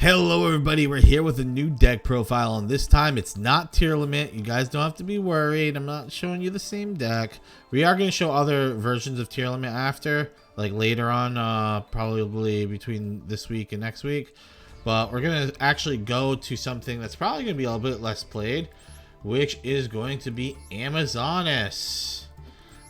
Hello everybody, we're here with a new deck profile, and this time it's not tier limit. You guys don't have to be worried. I'm not showing you the same deck. We are going to show other versions of tier limit after, like later on, probably between this week and next week. But we're going to actually go to something that's probably going to be a little bit less played, which is going to be Amazonas.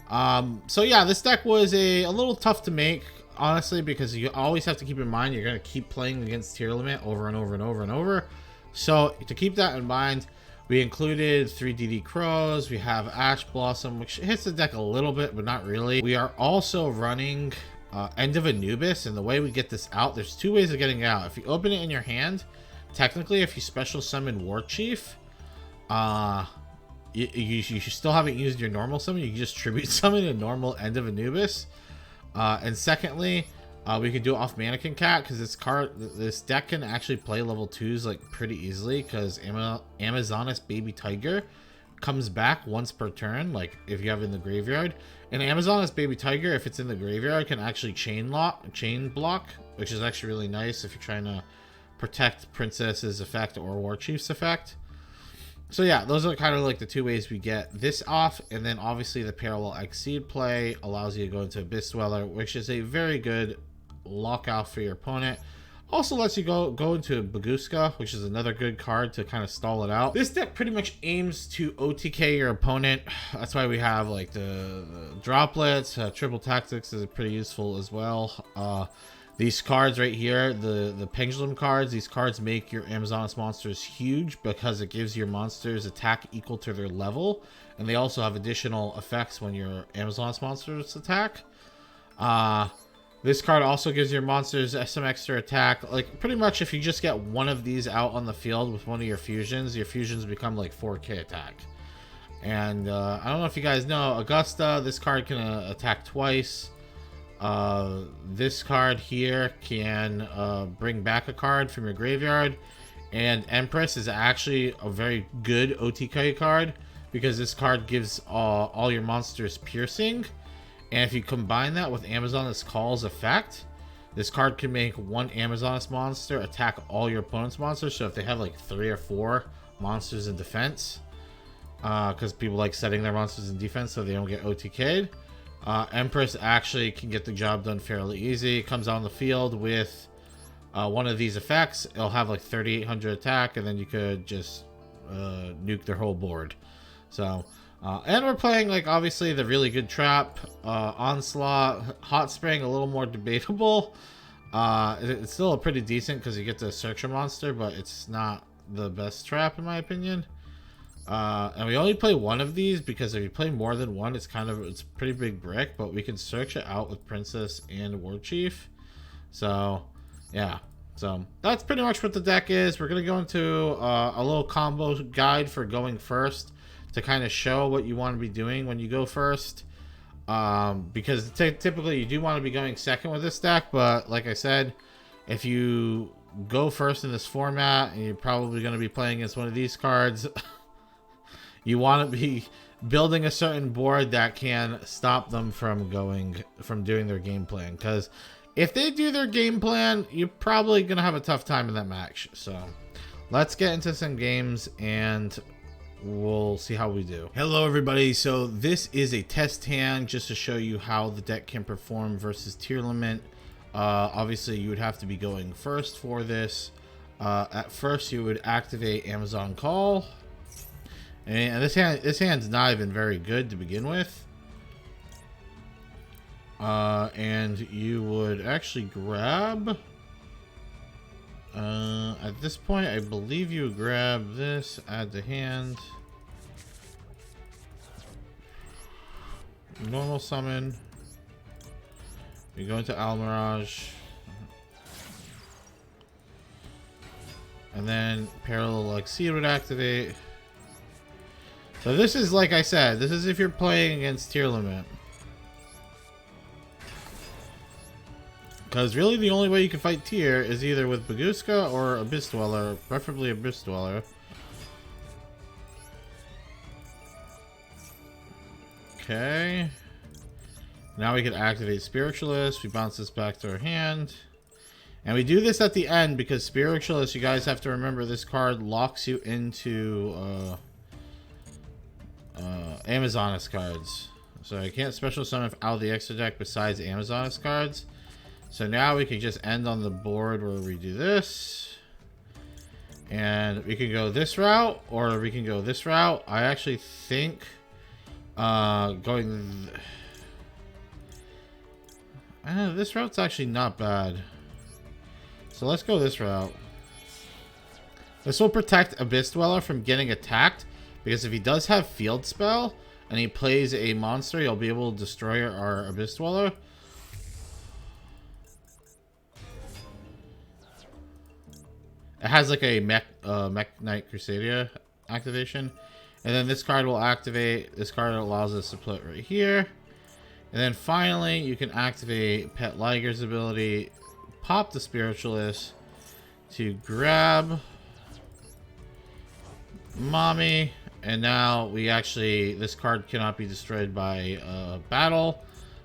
So yeah, this deck was a little tough to make, honestly, because you always have to keep in mind you're going to keep playing against tier limit over and over and over and over. So to keep that in mind, we included 3 DD Crows. We have Ash Blossom, which hits the deck a little bit, but not really. We are also running End of Anubis, and the way we get this out, there's 2 ways of getting it out. If you open it in your hand, technically, if you special summon War Chief, you still haven't used your normal summon. You can just tribute summon a normal End of Anubis. And secondly, we can do it off Mannequin Cat, because this deck can actually play level 2s like pretty easily, because Amazonas Baby Tiger comes back once per turn, like if you have it in the graveyard. And Amazonas Baby Tiger, if it's in the graveyard, can actually chain block, which is actually really nice if you're trying to protect Princess's effect or War Chief's effect. So yeah, those are kind of like the 2 ways we get this off. And then obviously the Parallel Exceed play allows you to go into Abyss Dweller, which is a very good lockout for your opponent. Also lets you go into Baguska, which is another good card to kind of stall it out. This deck pretty much aims to OTK your opponent. That's why we have like the droplets. Triple Tactics is pretty useful as well. These cards right here, the pendulum cards, these cards make your Amazonas monsters huge because it gives your monsters attack equal to their level. And they also have additional effects when your Amazonas monsters attack. This card also gives your monsters some extra attack. Like, pretty much if you just get one of these out on the field with one of your fusions become like 4k attack. And I don't know if you guys know, Augusta, this card can attack twice. This card here can bring back a card from your graveyard, and Empress is actually a very good OTK card because this card gives all your monsters piercing, and if you combine that with Amazonas Call's effect, this card can make one Amazonas monster attack all your opponent's monsters. So if they have like 3 or 4 monsters in defense, because people like setting their monsters in defense so they don't get OTK'd, Empress actually can get the job done fairly easy. It comes on the field with one of these effects. It'll have like 3,800 attack, and then you could just nuke their whole board. So, and we're playing like obviously the really good trap, Onslaught, Hot Spring, a little more debatable. It's still a pretty decent because you get the Searcher monster, but it's not the best trap in my opinion. And we only play one of these because if you play more than one, it's a pretty big brick, but we can search it out with Princess and War Chief. So yeah, so that's pretty much what the deck is. We're going to go into a little combo guide for going first to kind of show what you want to be doing when you go first. Because typically you do want to be going second with this deck, but like I said, if you go first in this format and you're probably going to be playing against one of these cards, you want to be building a certain board that can stop them from doing their game plan. Because if they do their game plan, you're probably going to have a tough time in that match. So let's get into some games and we'll see how we do. Hello everybody. So this is a test hand just to show you how the deck can perform versus tier limit. Obviously you would have to be going first for this. At first you would activate Amazon Call. And this hand's not even very good to begin with. And you would actually grab... at this point, I believe you would grab this, add to hand. Normal summon. You go into Almirage. And then Parallel Exceed would activate. So this is, like I said, this is if you're playing against tier limit. Because really the only way you can fight tier is either with Baguska or Abyss Dweller, preferably Abyss Dweller. Okay. Now we can activate Spiritualist. We bounce this back to our hand. And we do this at the end because Spiritualist, you guys have to remember, this card locks you into Amazoness cards. So I can't special summon out of the extra deck besides Amazoness cards. So now we can just end on the board where we do this. And we can go this route, or we can go this route. I actually think going... this route's actually not bad. So let's go this route. This will protect Abyss Dweller from getting attacked, because if he does have Field Spell and he plays a monster, he'll be able to destroy our Abyss Dweller. It has like a Mech Knight Crusadia activation. And then this card will activate. This card allows us to put right here. And then finally, you can activate Pet Liger's ability, pop the Spiritualist to grab Mommy. And now we actually, this card cannot be destroyed by battle.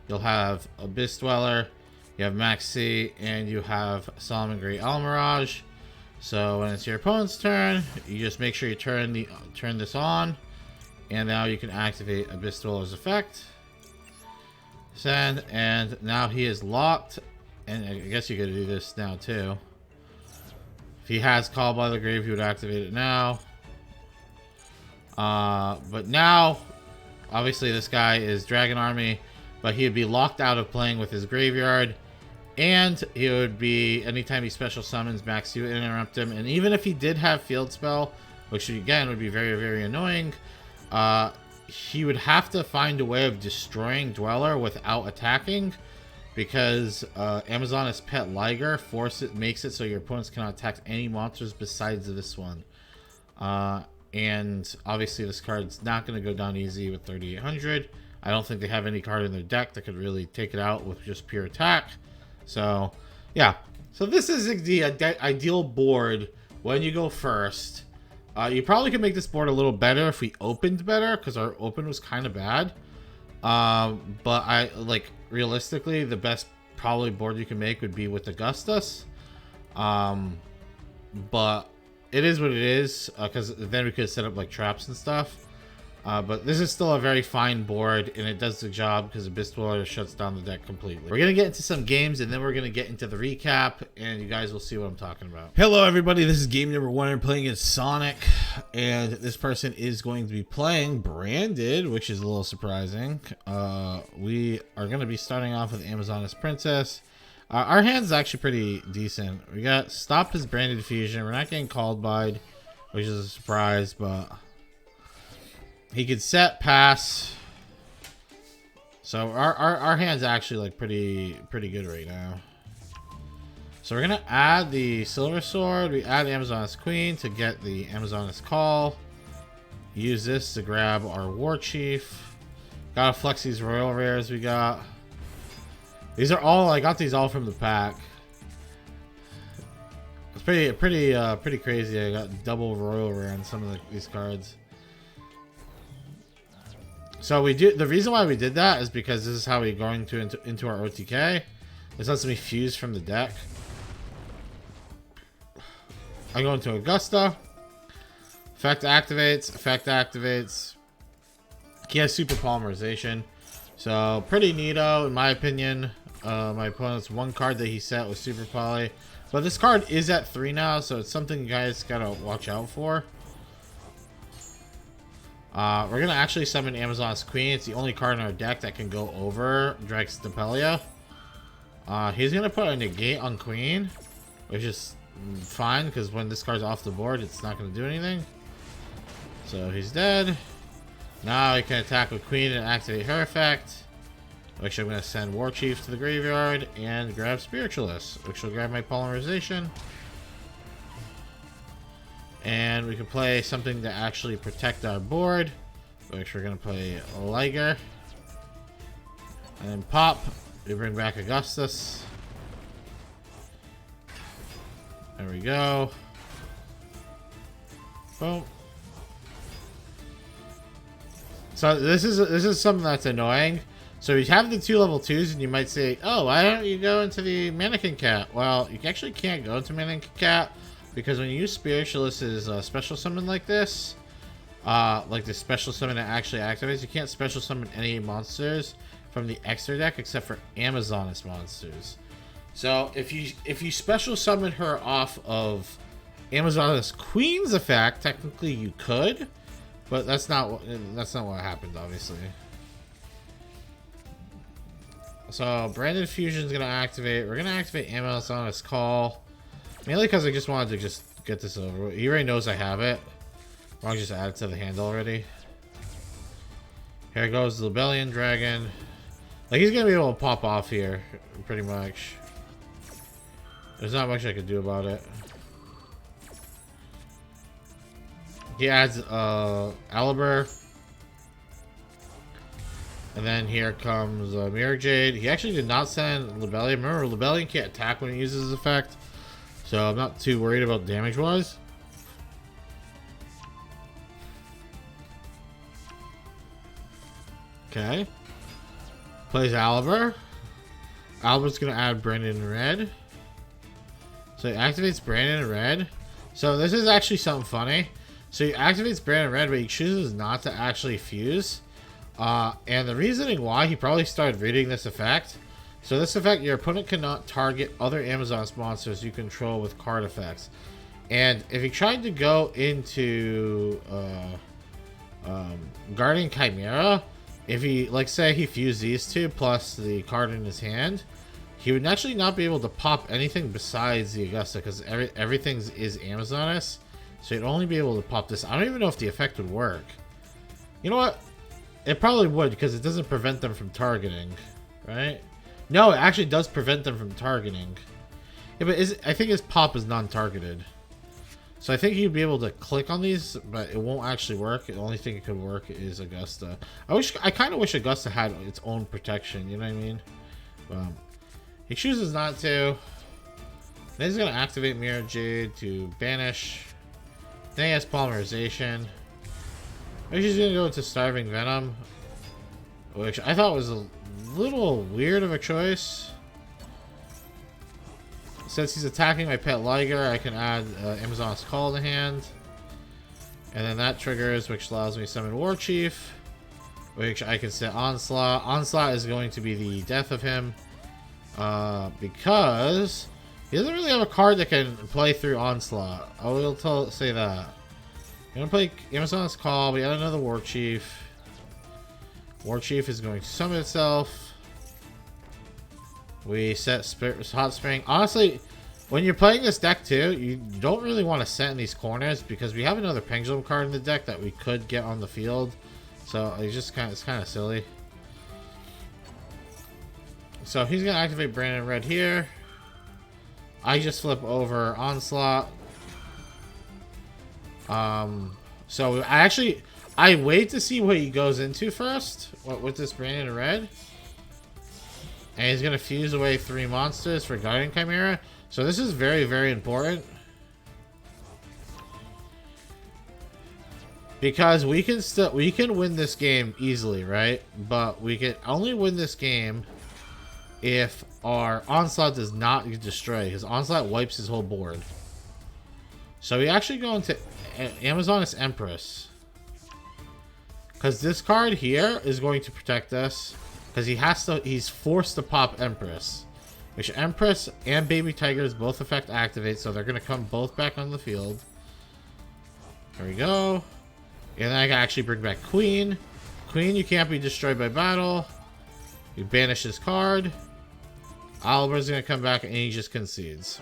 You'll have Abyss Dweller, you have Max C, and you have Solomon Great Almirage. So when it's your opponent's turn, you just make sure you turn this on, and now you can activate Abyss Dweller's effect. Send, and now he is locked, and I guess you could do this now too. If he has Call by the Grave, he would activate it now. But now, obviously this guy is Dragon Army, but he would be locked out of playing with his graveyard. And he would be, anytime he special summons, Max, you would interrupt him. And even if he did have Field Spell, which again would be very, very annoying, he would have to find a way of destroying Dweller without attacking, because Amazoness Pet Liger makes it so your opponents cannot attack any monsters besides this one. And obviously this card's not going to go down easy with 3800. I don't think they have any card in their deck that could really take it out with just pure attack. So, yeah. So this is the ideal board when you go first. You probably could make this board a little better if we opened better, because our open was kind of bad. But realistically, the best probably board you can make would be with Augustus. But it is what it is, because then we could set up like traps and stuff. But this is still a very fine board, and it does the job because Abyss Dweller shuts down the deck completely. We're going to get into some games, and then we're going to get into the recap, and you guys will see what I'm talking about. Hello, everybody. This is game number 1. I'm playing as Sonic, and this person is going to be playing Branded, which is a little surprising. We are going to be starting off with Amazoness Princess. Our hand's actually pretty decent. We got stopped his Branded Fusion. We're not getting called by, which is a surprise, but... he could set, pass. So our hand's actually like pretty good right now. So we're gonna add the Silver Sword. We add Amazoness Queen to get the Amazoness Call. Use this to grab our War Chief. Gotta flex these Royal Rares we got. These are all, I got these all from the pack. It's pretty crazy. I got double Royal Rare on some of these cards. So the reason why we did that is because this is how we're going into our OTK. This lets me fuse from the deck. I go into Augusta. Effect activates. He has Super Polymerization. So pretty neato in my opinion. My opponent's one card that he set was Super Poly. But this card is at 3 now, so it's something you guys gotta watch out for. We're gonna actually summon Amazoness Queen. It's the only card in our deck that can go over Drex Depelia. He's gonna put a negate on Queen, which is fine because when this card's off the board, it's not gonna do anything. So he's dead. Now he can attack with Queen and activate her effect. Which I'm gonna send War Chief to the graveyard and grab Spiritualist, which will grab my Polymerization. And we can play something to actually protect our board, which we're going to play Liger. And then pop, we bring back Augustus. There we go. Boom. So this is something that's annoying. So you have the 2 level 2s, and you might say, oh, why don't you go into the Mannequin Cat? Well, you actually can't go into Mannequin Cat, because when you use Spiritualist's special summon like this, like the special summon that actually activates, you can't special summon any monsters from the extra deck except for Amazoness monsters. So if you special summon her off of Amazoness Queen's effect, technically you could, but that's not what happened, obviously. So Branded Fusion is gonna activate. We're gonna activate Amazoness Call, mainly because I just wanted to just get this over. He already knows I have it. I'll just add it to the hand already. Here goes the Libellion Dragon. Like, he's gonna be able to pop off here, pretty much. There's not much I could do about it. He adds Aliber. And then here comes Mirror Jade. He actually did not send Libellion. Remember, Libellion can't attack when he uses his effect. So I'm not too worried about damage-wise. Okay. Plays Aliber. Aliber's going to add Brandon in red. So he activates Brandon in red. So this is actually something funny. So he activates Brandon in red, but he chooses not to actually fuse. And the reasoning why, he probably started reading this effect. So this effect, your opponent cannot target other Amazon's monsters you control with card effects. And if he tried to go into Guardian Chimera, if he, like, say he fused these two plus the card in his hand, he would actually not be able to pop anything besides the Augusta, because everything is Amazoness. So he'd only be able to pop this. I don't even know if the effect would work. You know what? It probably would, because it doesn't prevent them from targeting, right? No, it actually does prevent them from targeting. Yeah, but I think his pop is non-targeted. So I think he'd be able to click on these, but it won't actually work. The only thing it could work is Augusta. I kind of wish Augusta had its own protection, you know what I mean? He chooses not to. Then he's going to activate Mirror Jade to banish. Then he has Polymerization. Maybe he's going to go into Starving Venom, which I thought was a little weird of a choice. Since he's attacking my pet Liger, I can add Amazon's Call to hand. And then that triggers, which allows me to summon War Chief, which I can set Onslaught. Onslaught is going to be the death of him, because he doesn't really have a card that can play through Onslaught. I will say that. I'm going to play Amazon's Call. We add another War Chief. War Chief is going to summon itself. We set Hot Spring. Honestly, when you're playing this deck too, you don't really want to set in these corners, because we have another Pendulum card in the deck that we could get on the field. So it's kind of silly. So he's going to activate Brandon Red here. I just flip over Onslaught. So I wait to see what he goes into first. With this Brandon Red. And he's gonna fuse away 3 monsters for Guardian Chimera. So this is very, very important. Because we can win this game easily, right? But we can only win this game if our Onslaught does not get destroyed. His Onslaught wipes his whole board. So we actually go into Amazoness Empress, because this card here is going to protect us, because he's forced to pop Empress, which Empress and Baby Tigers both effect activate, so they're going to come both back on the field. There we go. And then I can actually bring back Queen. Queen, you can't be destroyed by battle. You banish his card. Oliver's going to come back and he just concedes,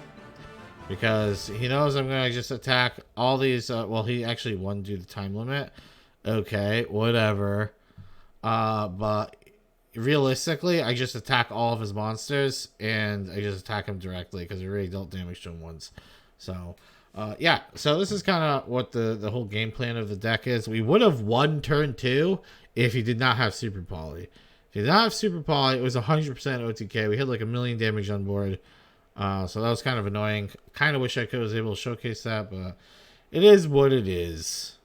because he knows I'm going to just attack all these. Well, he actually won due to time limit. Okay, whatever. But realistically, I just attack all of his monsters, and I just attack him directly, because I really dealt damage to him once. So, yeah. So this is kind of what the whole game plan of the deck is. We would have won turn 2 if he did not have Super Poly. If he did not have Super Poly, it was 100% OTK. We had like 1,000,000 damage on board. So that was kind of annoying. Kind of wish I was able to showcase that, but it is what it is.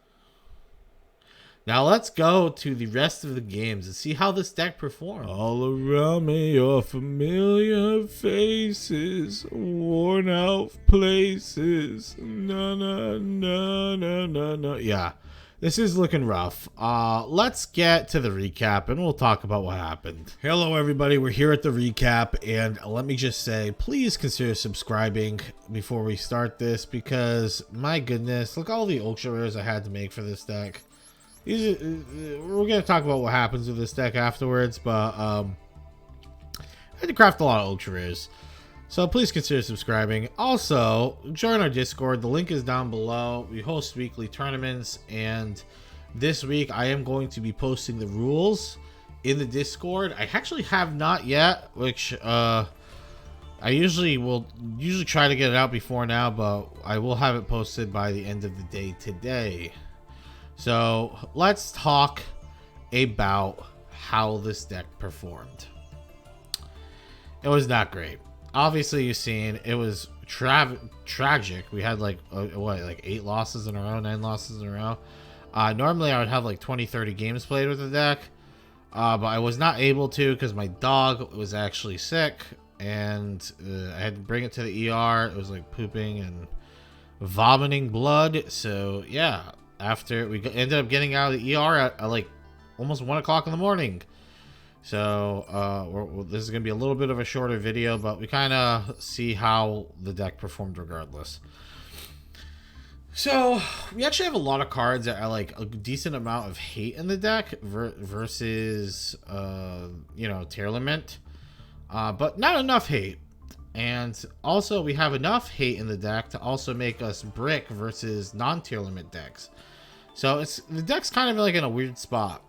Now let's go to the rest of the games and see how this deck performs. All around me are familiar faces, worn out places. Na na na na na na. Yeah, this is looking rough. Let's get to the recap and we'll talk about what happened. Hello everybody, we're here at the recap, and let me just say, please consider subscribing before we start this, because my goodness, look all the ultra rares I had to make for this deck. We're gonna talk about what happens with this deck afterwards, but I had to craft a lot of ultra rares, so please consider subscribing. Also, join our Discord. The link is down below. We host weekly tournaments, and this week I am going to be posting the rules in the Discord. I actually have not yet, which I usually try to get it out before now, but I will have it posted by the end of the day today. So let's talk about how this deck performed. It was not great. Obviously, you've seen it was tragic. We had like 8 losses in a row, 9 losses in a row. Normally I would have like 20-30 games played with the deck, but I was not able to because my dog was actually sick, and I had to bring it to the ER. It was like pooping and vomiting blood. So yeah, after we ended up getting out of the ER at like almost 1 o'clock in the morning. So this is going to be a little bit of a shorter video, but we kind of see how the deck performed regardless. So we actually have a lot of cards that are like a decent amount of hate in the deck versus Tier Limit, but not enough hate. And also we have enough hate in the deck to also make us brick versus non-tier limit decks. So the deck's kind of like in a weird spot.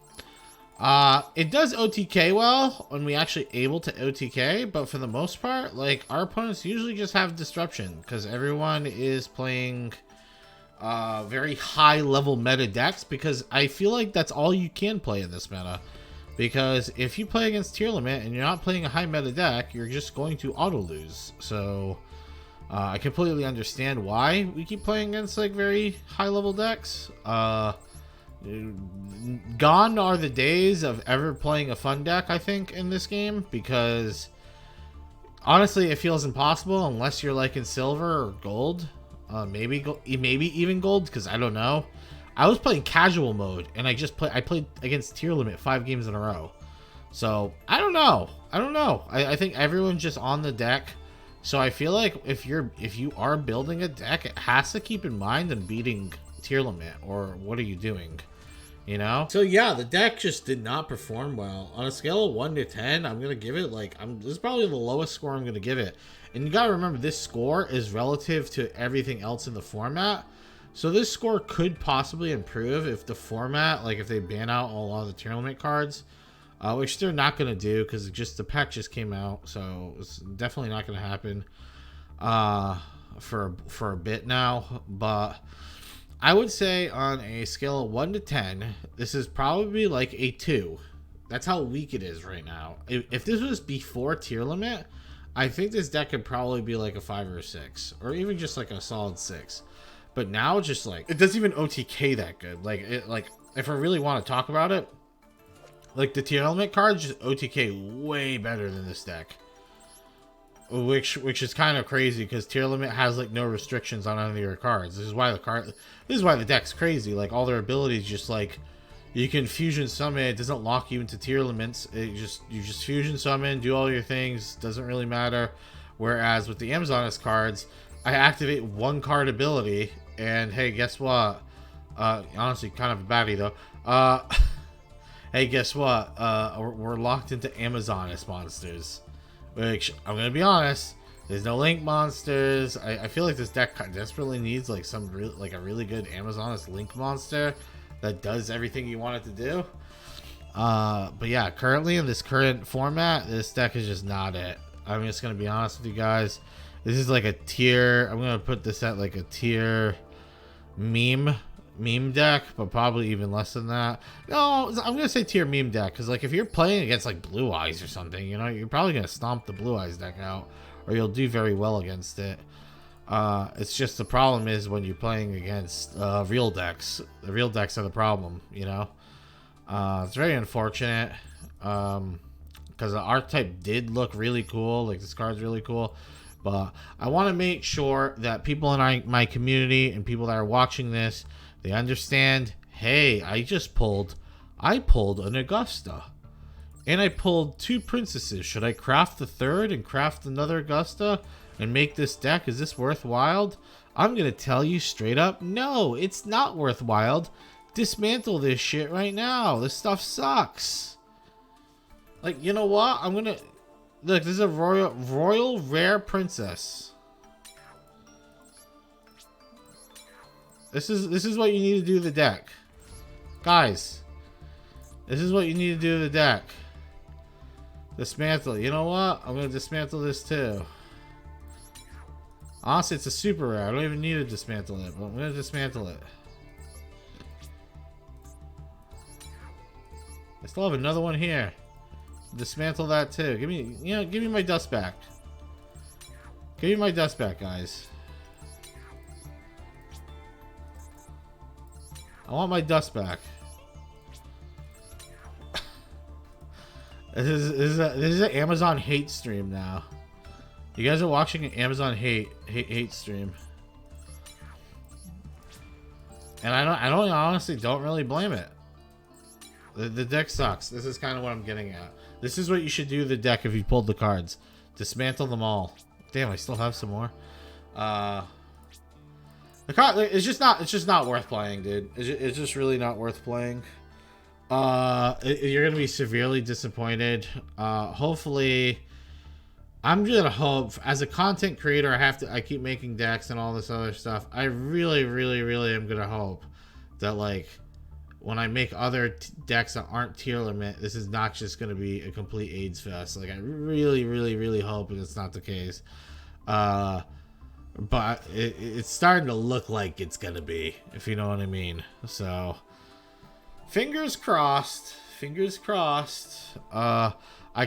It does OTK well when we actually able to OTK, but for the most part, like, our opponents usually just have disruption because everyone is playing very high level meta decks, because I feel like that's all you can play in this meta. Because if you play against tier limit and you're not playing a high meta deck, you're just going to auto lose. So I completely understand why we keep playing against like very high level decks. Gone are the days of ever playing a fun deck, I think, in this game, because honestly it feels impossible unless you're like in silver or gold. Maybe even gold, because I don't know. I was playing casual mode and I played against tier limit 5 games in a row. So I don't know. I think everyone's just on the deck. So I feel like if you are building a deck, it has to keep in mind and beating tier limit, or what are you doing? You know? So yeah, the deck just did not perform well. On a scale of 1 to 10, I'm gonna give it like this is probably the lowest score I'm gonna give it. And you gotta remember, this score is relative to everything else in the format. So this score could possibly improve if the format, like if they ban out a lot of the tier limit cards, which they're not going to do because the pack just came out. So it's definitely not going to happen for a bit now. But I would say on a scale of 1 to 10, this is probably like a 2. That's how weak it is right now. If this was before tier limit, I think this deck could probably be like a 5 or a 6, or even just like a solid 6. But now, just like, it doesn't even OTK that good. Like if I really want to talk about it, like the tier element cards just OTK way better than this deck, which is kind of crazy because tier limit has like no restrictions on any of your cards. This is why the deck's crazy. Like all their abilities, just like you can fusion summon. It doesn't lock you into tier limits. You just fusion summon, do all your things. Doesn't really matter. Whereas with the Amazoness cards, I activate 1 card ability, and hey, guess what? Honestly, kind of a baddie though. Hey, guess what? We're locked into Amazoness monsters, which I'm gonna be honest, there's no Link monsters. I feel like this deck desperately needs like a really good Amazoness Link monster that does everything you want it to do. But yeah, currently in this current format, this deck is just not it. I'm just gonna be honest with you guys. This is like a tier. I'm gonna put this at like a tier meme deck, but probably even less than that. No, I'm gonna say tier meme deck, because like if you're playing against like Blue Eyes or something, you know, you're probably gonna stomp the Blue Eyes deck out, or you'll do very well against it. It's just the problem is when you're playing against real decks. The real decks are the problem, you know. It's very unfortunate. Because the archetype did look really cool. Like, this card's really cool. But I want to make sure that people in my community and people that are watching this, they understand, hey, I pulled an Augusta. And I pulled 2 princesses. Should I craft the 3rd and craft another Augusta and make this deck? Is this worthwhile? I'm going to tell you straight up, no, it's not worthwhile. Dismantle this shit right now. This stuff sucks. Like, you know what? I'm going to... Look, this is a royal rare princess. This is what you need to do to the deck. Guys. This is what you need to do to the deck. Dismantle. You know what? I'm going to dismantle this too. Honestly, it's a super rare. I don't even need to dismantle it, but I'm going to dismantle it. I still have another one here. Dismantle that too. Give me my dust back. Give me my dust back, guys. I want my dust back. This is an Amazon hate stream now. You guys are watching an Amazon hate stream, and I honestly don't really blame it. The deck sucks. This is kind of what I'm getting at. This is what you should do to the deck if you pulled the cards. Dismantle them all. Damn, I still have some more. The card, it's just not worth playing, dude. It's just really not worth playing. You're gonna be severely disappointed. Hopefully, I'm gonna hope, as a content creator, I keep making decks and all this other stuff. I really am gonna hope that, like, when I make other decks that aren't tier limit, this is not just going to be a complete AIDS fest. Like, I really hope it's not the case. But it's starting to look like it's going to be, if you know what I mean. So, fingers crossed. Fingers crossed. I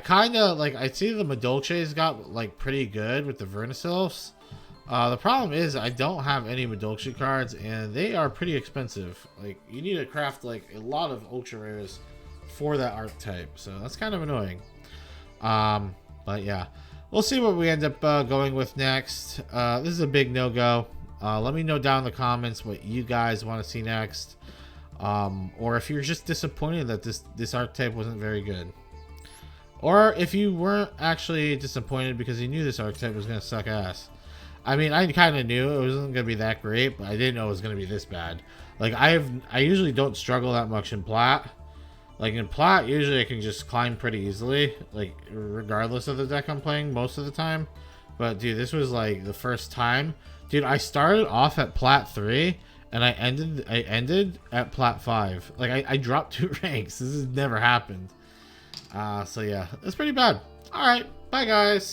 kind of, like, I see the Madolche's got, like, pretty good with the Vernisylphs. The problem is I don't have any Madolche cards, and they are pretty expensive. Like, you need to craft, like, a lot of ultra rares for that archetype, so that's kind of annoying. But yeah, we'll see what we end up going with next. This is a big no-go. Let me know down in the comments what you guys want to see next, or if you're just disappointed that this archetype wasn't very good, or if you weren't actually disappointed because you knew this archetype was going to suck ass. I mean, I kind of knew it wasn't going to be that great, but I didn't know it was going to be this bad. Like, I usually don't struggle that much in Plat. Like, in Plat, usually I can just climb pretty easily, like, regardless of the deck I'm playing most of the time. But, dude, this was, like, the first time. Dude, I started off at Plat 3, and I ended at Plat 5. Like, I dropped 2 ranks. This has never happened. So, yeah, it's pretty bad. Alright, bye, guys.